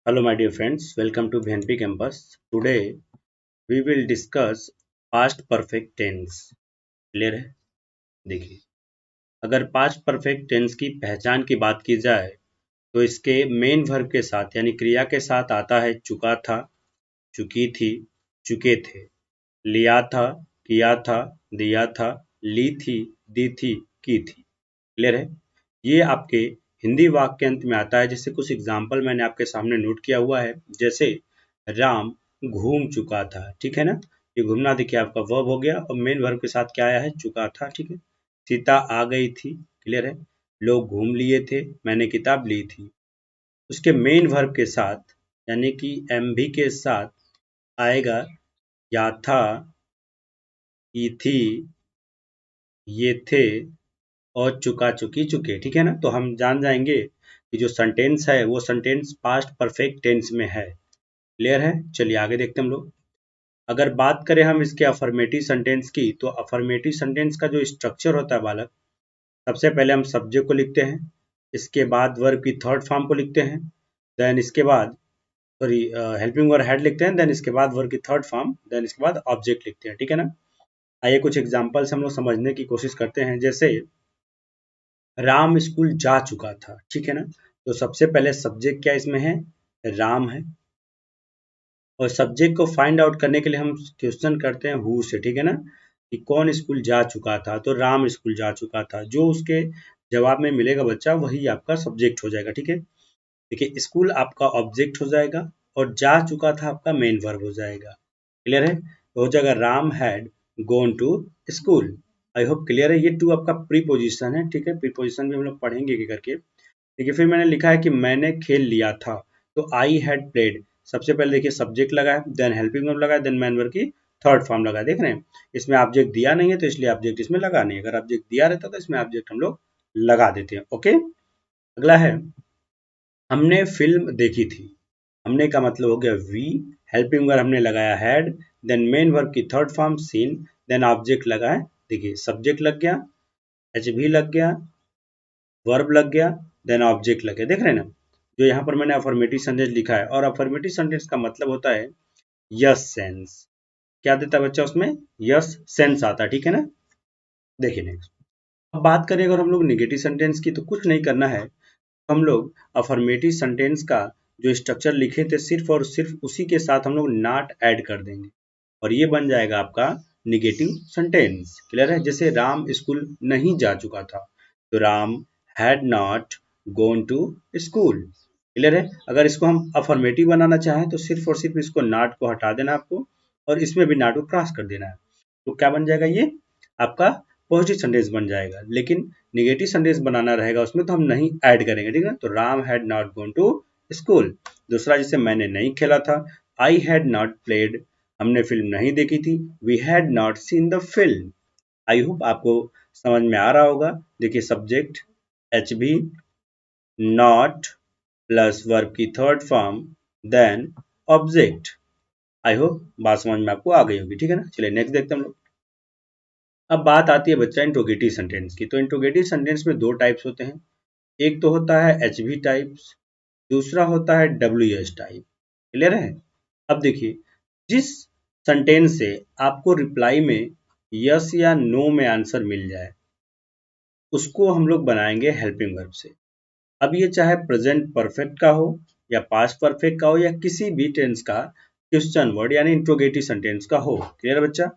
Hello, my dear friends. Welcome to BNP campus. Today we will discuss past perfect tense. Clear है? देखिए, अगर past perfect tense की पहचान की बात की जाए तो इसके मेन वर्ब के साथ यानी क्रिया के साथ आता है चुका था, चुकी थी, चुके थे, लिया था, किया था, दिया था, ली थी, दी थी, की थी। क्लियर है? ये आपके हिंदी वाक्यांत में आता है। जैसे कुछ एग्जाम्पल मैंने आपके सामने नोट किया हुआ है। जैसे राम घूम चुका था, ठीक है ना। ये घूमना देखिए आपका वर्ब हो गया और मेन वर्ब के साथ क्या आया है, चुका था, ठीक है। सीता आ गई थी, क्लियर है। लोग घूम लिए थे, मैंने किताब ली थी। उसके मेन वर्ब के साथ यानी कि एम भी के साथ आएगा या था, ई थी, ये थे और चुका चुकी चुके, ठीक है ना। तो हम जान जाएंगे कि जो सेंटेंस है वो सेंटेंस पास्ट परफेक्ट टेंस में है। क्लियर है? चलिए आगे देखते हैं हम लोग। अगर बात करें हम इसके अफर्मेटिव सेंटेंस की, तो अफर्मेटिव सेंटेंस का जो स्ट्रक्चर होता है बालक, सबसे पहले हम सब्जेक्ट को लिखते हैं, इसके बाद वर्ब की थर्ड फॉर्म को लिखते हैं, देन इसके बाद सॉरी हेल्पिंग वर्ब हेड लिखते हैं, देन इसके बाद वर्ब की थर्ड फॉर्म, देन इसके बाद ऑब्जेक्ट लिखते हैं, ठीक है ना। आइए कुछ एग्जांपल्स हम लोग समझने की कोशिश करते हैं। जैसे राम स्कूल जा चुका था, ठीक है ना। तो सबसे पहले सब्जेक्ट क्या इसमें है, राम है। और सब्जेक्ट को फाइंड आउट करने के लिए हम क्वेश्चन करते हैं हु से, ठीक है ना, कि कौन स्कूल जा चुका था। तो राम स्कूल जा चुका था, जो उसके जवाब में मिलेगा बच्चा वही आपका सब्जेक्ट हो जाएगा, ठीक है। देखिए स्कूल आपका ऑब्जेक्ट हो जाएगा और जा चुका था आपका मेन वर्ब हो जाएगा। क्लियर है? तो हो जाएगा Ram had gone to school. I hope clear है। ये टू आपका प्रीपोजिशन है, ठीक है। प्रीपोजिशन भी हम लोग पढ़ेंगे कि करके। देखिए फिर मैंने लिखा है कि मैंने खेल लिया था, तो आई हैड प्लेड। सबसे पहले देखिए सब्जेक्ट लगा है, देन हेल्पिंग वर्ब लगा है, देन मैन वर्ब की थर्ड फॉर्म लगा है। देख रहे हैं, इसमें ऑब्जेक्ट दिया नहीं है तो इसलिए ऑब्जेक्ट इसमें लगा नहीं है। अगर ऑब्जेक्ट दिया रहता तो इसमें ऑब्जेक्ट हम लोग लगा देते हैं। ओके, अगला है हमने फिल्म देखी थी। हमने का मतलब हो गया वी, हेल्पिंग वर्ब हमने लगाया हैड, देन मेन वर्ब की third form seen, then object लगा है। देखिए सब्जेक्ट लग गया, एच भी लग गया, वर्ब लग गया, देन ऑब्जेक्ट लग गया। देख रहे हैं ना, जो यहाँ पर मैंने अफर्मेटिव सेंटेंस लिखा है। और अफर्मेटिव सेंटेंस का मतलब होता है यस सेंस। क्या देता है बच्चा उसमें, यस सेंस आता है, ठीक है ना। देखिए नेक्स्ट, अब बात करें अगर हम लोग निगेटिव सेंटेंस की, तो कुछ नहीं करना है। हम लोग अफर्मेटिव सेंटेंस का जो स्ट्रक्चर लिखे थे सिर्फ और सिर्फ उसी के साथ हम लोग नॉट ऐड कर देंगे और ये बन जाएगा आपका निगेटिव सेंटेंस। क्लियर है? जैसे राम स्कूल नहीं जा चुका था, तो Ram had not gone to school. Clear है? अगर इसको हम अफर्मेटिव बनाना चाहें तो सिर्फ और सिर्फ इसको नॉट को हटा देना आपको और इसमें भी नॉट को क्रॉस कर देना है। तो क्या बन जाएगा, ये आपका पॉजिटिव सेंटेंस बन जाएगा। लेकिन निगेटिव सेंटेंस बनाना रहेगा उसमें तो हम नहीं ऐड करेंगे, ठीक है। तो Ram had not gone to school. दूसरा जैसे मैंने नहीं खेला था, आई हैड नॉट प्लेड, हमने फिल्म नहीं देखी थी, we had not seen the film. I hope आपको समझ में आ रहा होगा। देखिए subject H B, not plus verb की third form, then object. I hope बात समझ में आपको आ गई होगी, ठीक है ना। चलिए नेक्स्ट देखते हैं हम लोग। अब बात आती है बच्चा इंट्रोगेटिव सेंटेंस की। तो इंट्रोगेटिव सेंटेंस में दो टाइप्स होते हैं। एक तो होता है एच वी टाइप्स, दूसरा होता है डब्ल्यू एच टाइप। क्लियर है? अब देखिए, जिस सेंटेंस से आपको रिप्लाई में यस या नो में आंसर मिल जाए उसको हम लोग बनाएंगे हेल्पिंग वर्ब से। अब ये चाहे प्रेजेंट परफेक्ट का हो या पास्ट परफेक्ट का हो या किसी भी टेंस का क्वेश्चन वर्ड यानी इंट्रोगेटिव सेंटेंस का हो। क्लियर बच्चा?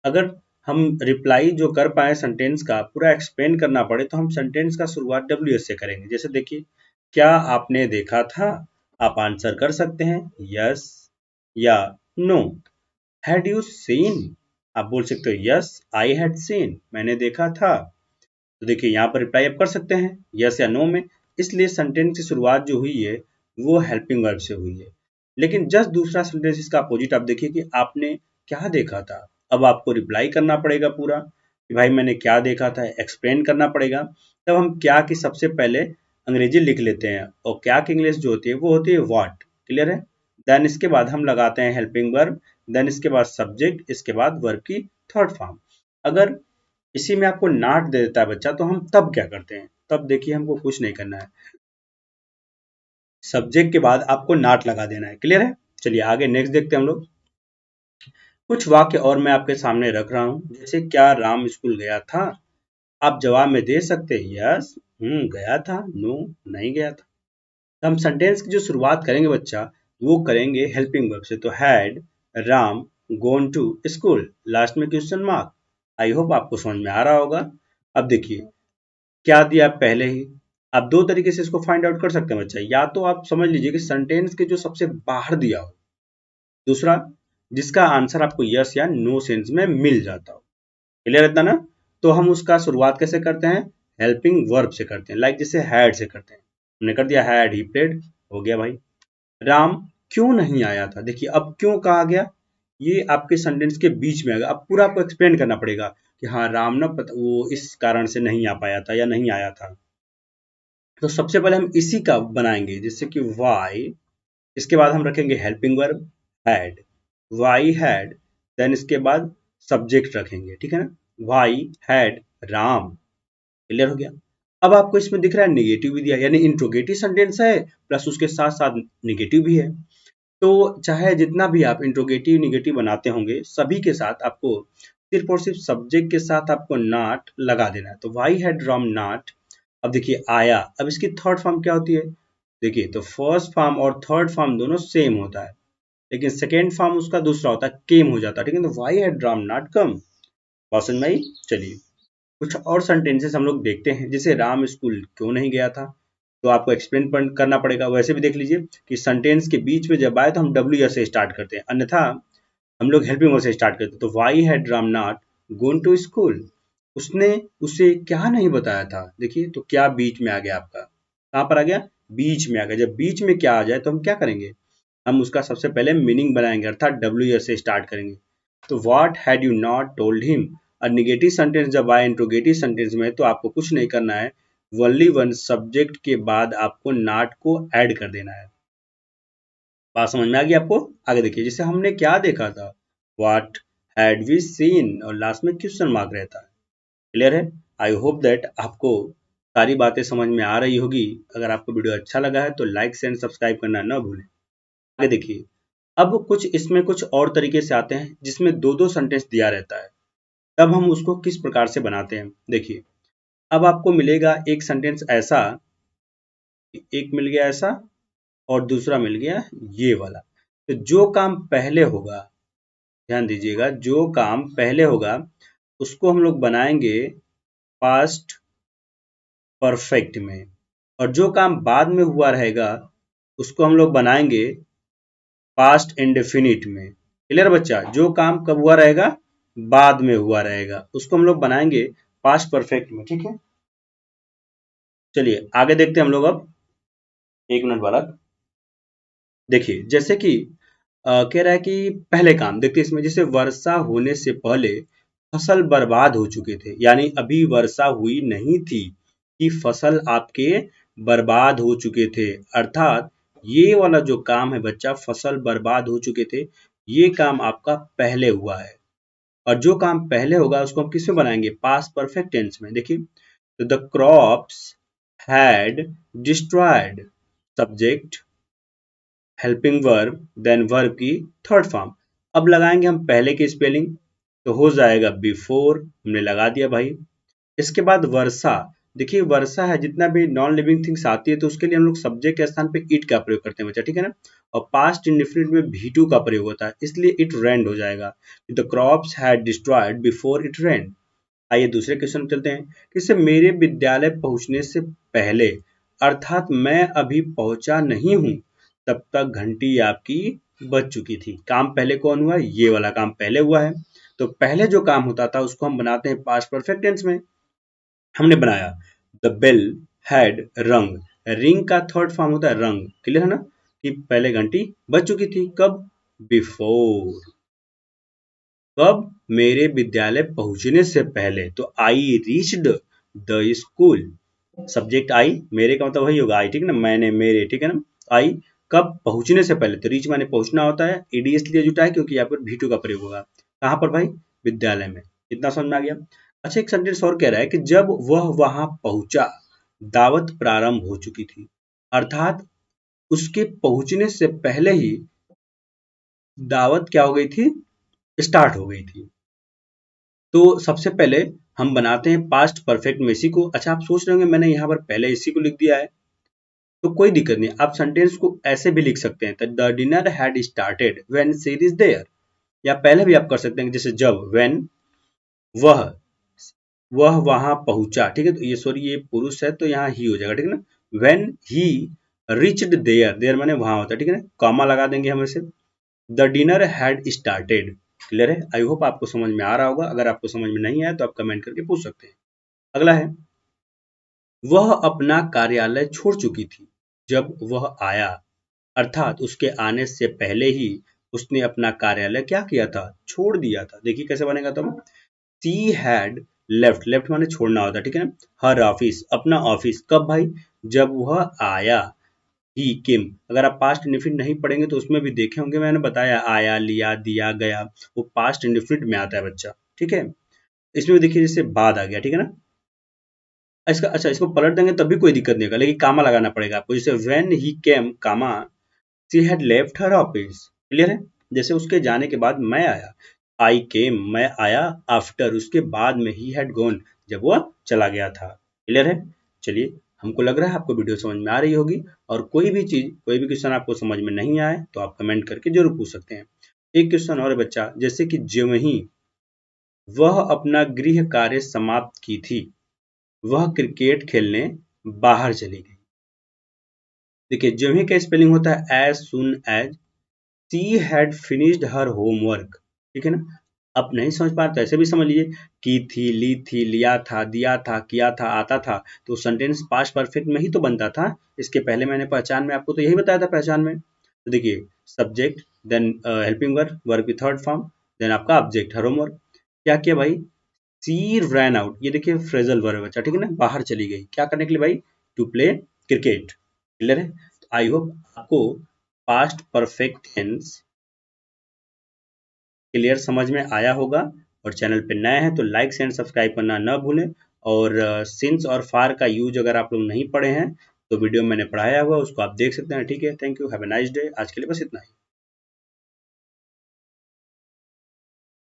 अगर हम रिप्लाई जो कर पाए सेंटेंस का पूरा एक्सप्लेन करना पड़े तो हम सेंटेंस का शुरुआत डब्ल्यू एस से करेंगे। जैसे देखिए, क्या आपने देखा था, आप आंसर कर सकते हैं यस या नो। हैड यू सीन, आप बोल सकते हो यस आई हैड सीन, मैंने देखा था। तो देखिए यहाँ पर रिप्लाई आप कर सकते हैं यस या नो में। इसलिए सेंटेंस की शुरुआत जो हुई है वो हेल्पिंग वर्ब से हुई है। लेकिन जस्ट दूसरा सेंटेंस इसका अपोजिट, आप देखिए कि आपने क्या देखा था। अब आपको रिप्लाई करना पड़ेगा पूरा कि भाई मैंने क्या देखा था, एक्सप्लेन करना पड़ेगा। तब हम क्या की सबसे पहले अंग्रेजी लिख लेते हैं और क्या की इंग्लिश जो होती है वो होती है व्हाट। क्लियर है? देन इसके बाद हम लगाते हैं हेल्पिंग वर्ब, देन इसके बाद सब्जेक्ट, इसके बाद वर्ब की थर्ड फॉर्म। अगर इसी में आपको नॉट दे देता है बच्चा तो हम तब क्या करते हैं, तब देखिए हमको कुछ नहीं करना है। सब्जेक्ट के बाद आपको नॉट लगा देना है। क्लियर है? चलिए आगे नेक्स्ट देखते हैं हम लोग। कुछ वाक्य और मैं आपके सामने रख रहा हूं, जैसे क्या राम स्कूल गया था? आप जवाब में दे सकते हैं यस, गया था, नो, नहीं गया था। तो हम सेंटेंस की जो शुरुआत करेंगे बच्चा, वो करेंगे हेल्पिंग वर्ब से। तो had Ram gone to school, last में क्वेश्चन मार्क। आई होप आपको समझ में आ रहा होगा। अब देखिए क्या दिया पहले ही। आप दो तरीके से इसको फाइंड आउट कर सकते हैं बच्चा। या तो आप समझ लीजिए कि सेंटेंस के जो सबसे बाहर दिया हो, दूसरा जिसका आंसर आपको यस या नो सेंस में मिल जाता हो। क्लियर रहता ना? तो हम उसका शुरुआत कैसे करते हैं? हेल्पिंग वर्ब से करते हैं, लाइक जैसे हैड से करते हैं। हमने कर दिया हैड ही प्लेड, हो गया भाई। राम क्यों नहीं आया था? देखिए अब क्यों कहा गया, ये आपके सेंटेंस के बीच में आएगा। अब पूरा आपको एक्सप्लेन करना पड़ेगा कि हाँ राम ना वो इस कारण से नहीं आ पाया था या नहीं आया था। तो सबसे पहले हम इसी का बनाएंगे, जैसे कि वाई, इसके बाद हम रखेंगे helping verb had, why had, then इसके बाद सब्जेक्ट रखेंगे। ठीक है ना? Y had Ram. क्लियर हो गया? अब आपको इसमें दिख रहा है निगेटिव भी दिया, यानी इंट्रोगेटिव सेंटेंस है प्लस उसके साथ साथ निगेटिव भी है। तो चाहे जितना भी आप इंट्रोगेटिव निगेटिव बनाते होंगे, सभी के साथ आपको सिर्फ और सिर्फ सब्जेक्ट के साथ आपको नॉट लगा देना है। तो वाई हैड राम नॉट। अब देखिए आया, अब इसकी थर्ड फॉर्म क्या होती है? देखिए तो फर्स्ट फॉर्म और थर्ड फॉर्म दोनों सेम होता है, लेकिन सेकेंड फॉर्म उसका दूसरा होता है, केम हो जाता है। ठीक है? तो why had Ram not come. बात समझ में आई? चलिए कुछ और सेंटेंसेस हम लोग देखते हैं, जैसे राम स्कूल क्यों नहीं गया था। तो आपको एक्सप्लेन करना पड़ेगा। वैसे भी देख लीजिए कि सेंटेंस के बीच में जब आए तो हम डब्ल्यू एस से स्टार्ट करते हैं, अन्यथा हम लोग हेल्पिंग वर्ब से स्टार्ट करते हैं। तो why had Ram not gone to school, उसने उसे क्या नहीं बताया था। देखिए तो क्या बीच में आ गया आपका, कहाँ पर आ गया? बीच में आ गया। जब बीच में क्या आ जाए तो हम क्या करेंगे? हम उसका सबसे पहले मीनिंग बनाएंगे, अर्थात डब्ल्यू एस से स्टार्ट करेंगे। तो what had you not told him. और निगेटिव सेंटेंस जब आए इंट्रोगेटिव सेंटेंस में, तो आपको कुछ नहीं करना है, ओनली वन सब्जेक्ट के बाद आपको नॉट को ऐड कर देना है। बात समझ में आ गई आपको? आगे देखिए, जैसे हमने क्या देखा था, व्हाट हैड वी सीन, और लास्ट में क्वेश्चन मार्क रहता है। क्लियर है? आई होप दैट आपको सारी बातें समझ में आ रही होगी। अगर आपको वीडियो अच्छा लगा है तो लाइक एंड सब्सक्राइब करना ना भूलें। आगे देखिए, अब कुछ इसमें कुछ और तरीके से आते हैं जिसमें दो दो सेंटेंस दिया रहता है, तब हम उसको किस प्रकार से बनाते हैं। देखिए अब आपको मिलेगा एक सेंटेंस ऐसा, एक मिल गया ऐसा, और दूसरा मिल गया ये वाला। तो जो काम पहले होगा, ध्यान दीजिएगा, जो काम पहले होगा उसको हम लोग बनाएंगे पास्ट परफेक्ट में, और जो काम बाद में हुआ रहेगा उसको हम लोग बनाएंगे पास्ट इंडेफिनिट में। क्लियर बच्चा? जो काम कब हुआ रहेगा, बाद में हुआ रहेगा, उसको हम लोग बनाएंगे पास्ट परफेक्ट में। ठीक है? चलिए आगे देखते हैं हम लोग। अब एक मिनट वाला देखिए, जैसे कि कह रहा है कि पहले काम देखते हैं इसमें, जैसे वर्षा होने से पहले फसल बर्बाद हो चुके थे, यानी अभी वर्षा हुई नहीं थी कि फसल आपके बर्बाद हो चुके थे। अर्थात ये वाला जो काम है बच्चा, फसल बर्बाद हो चुके थे, ये काम आपका पहले हुआ है। और जो काम पहले होगा उसको हम किस में बनाएंगे? पास्ट परफेक्ट टेंस में। देखिए तो the crops had destroyed, subject helping verb then verb की थर्ड फॉर्म। अब लगाएंगे हम पहले की स्पेलिंग, तो हो जाएगा बिफोर, हमने लगा दिया भाई। इसके बाद वर्षा, देखिए वर्षा है, जितना भी नॉन लिविंग थिंग्स आती है तो उसके लिए हम लोग सब्जेक्ट के स्थान पे इट का प्रयोग करते हैं बच्चा। ठीक है ना? और पास्ट इंडेफिनिट में भी टू का प्रयोग होता है, इसलिए इट रेंड हो जाएगा। The crops had destroyed before it red. आइए दूसरे क्वेश्चन में चलते हैं, कि मेरे विद्यालय पहुंचने से पहले, अर्थात मैं अभी पहुंचा नहीं हूं तब तक घंटी आपकी बज चुकी थी। काम पहले कौन हुआ? ये वाला काम पहले हुआ है। तो पहले जो काम होता था उसको हम बनाते हैं पास्ट परफेक्ट टेंस में। हमने बनाया द बेल हैड रंग, रिंग का थर्ड फॉर्म होता है रंग। क्लियर है ना? कि पहले घंटी बज चुकी थी, कब? बिफोर। कब? मेरे विद्यालय पहुंचने से पहले। तो I reached the school, subject I, मेरे का मतलब वही होगा आई। ठीक है ना? मैंने, मेरे। ठीक है ना? आई कब? पहुंचने से पहले। तो रीच माने पहुंचना होता है, ईडी इसलिए जुटा है क्योंकि यहाँ पर भी2 का प्रयोग होगा। कहाँ पर भाई? विद्यालय में। इतना समझ में आ गया? अच्छा एक सेंटेंस और कह रहा है कि जब वह वहां पहुंचा दावत प्रारंभ हो चुकी थी। अर्थात उसके पहुंचने से पहले ही दावत क्या हो गई थी, स्टार्ट हो गई थी। तो सबसे पहले हम बनाते हैं पास्ट परफेक्ट में इसी को। अच्छा, आप सोच रहे होंगे मैंने यहाँ पर पहले इसी को लिख दिया है, तो कोई दिक्कत नहीं, आप सेंटेंस को ऐसे भी लिख सकते हैं, the dinner had started when she is there, या पहले भी आप कर सकते हैं जैसे जब, व्हेन, वह वह वहां पहुंचा, ठीक है। तो ये सॉरी ये पुरुष है तो यहाँ ही हो जाएगा, ठीक है ना। When he reached there, there माने वहां होता है, ठीक है ना, कॉमा लगा देंगे हम इसे। The dinner had started. Clear है, आई होप आपको समझ में आ रहा होगा। अगर आपको समझ में नहीं आया तो आप कमेंट करके पूछ सकते हैं। अगला है, वह अपना कार्यालय छोड़ चुकी थी जब वह आया, अर्थात उसके आने से पहले ही उसने अपना कार्यालय क्या किया था, छोड़ दिया था। देखिए कैसे बनेगा, तो सी हैड लेफ्ट, लेफ्ट माने छोड़ना होता है, ठीक है ना। हर ऑफिस, अपना ऑफिस, कब भाई, जब वह आया। ही केम, अगर आप पास्ट इंडेफिनिट नहीं पढ़ेंगे तो उसमें भी देखे होंगे, मैंने बताया आया, लिया, दिया, गया, वो पास्ट इंडेफिनिट में आता है बच्चा, ठीक है। इसमें भी देखिए जैसे बाद आ गया, ठीक है ना। इसका अच्छा, इसको पलट देंगे तब भी कोई दिक्कत नहीं होगा, लेकिन कामा लगाना पड़ेगा आपको, जैसे when he came comma she had left her office. Clear है, जैसे उसके जाने के बाद मैं आया, आई केम मैं आया, आफ्टर उसके बाद में, ही हैड गॉन जब वह चला गया था। क्लियर है, चलिए, हमको लग रहा है आपको वीडियो समझ में आ रही होगी। और कोई भी चीज, कोई भी क्वेश्चन आपको समझ में नहीं आए तो आप कमेंट करके जरूर पूछ सकते हैं। एक क्वेश्चन और है बच्चा, जैसे कि ज्यों ही वह अपना गृह कार्य समाप्त की थी, वह क्रिकेट खेलने बाहर चली गई। देखिए ज्यों ही का स्पेलिंग होता है as soon as, she had finished her homework, ठीक है ना। आप नहीं समझ पा रहे तो ऐसे भी समझ लीजिए, की थी, ली थी, लिया था, दिया था, किया था, आता था, तो सेंटेंस पास्ट परफेक्ट में ही तो बनता था। इसके पहले मैंने पहचान में आपको तो यही बताया था पहचान में। तो देखिए subject, then helping verb, verb की थर्ड फॉर्म, देन आपका ऑब्जेक्ट हर होमवर्क। क्या किया भाई, सी रैन आउट, ये देखिए फ्रेजल वर्ब है बच्चा, ठीक है ना, बाहर चली गई क्या करने के लिए भाई, टू प्ले क्रिकेट। क्लियर है, आई होप आपको पास्ट परफेक्ट टेंस क्लियर समझ में आया होगा। और चैनल पे नए हैं तो लाइक एंड सब्सक्राइब करना न भूलें। और सिंस और फार का यूज अगर आप लोग नहीं पढ़े हैं तो वीडियो मैंने पढ़ाया हुआ उसको आप देख सकते हैं, ठीक है। Thank you, have a nice day. आज के लिए बस इतना ही।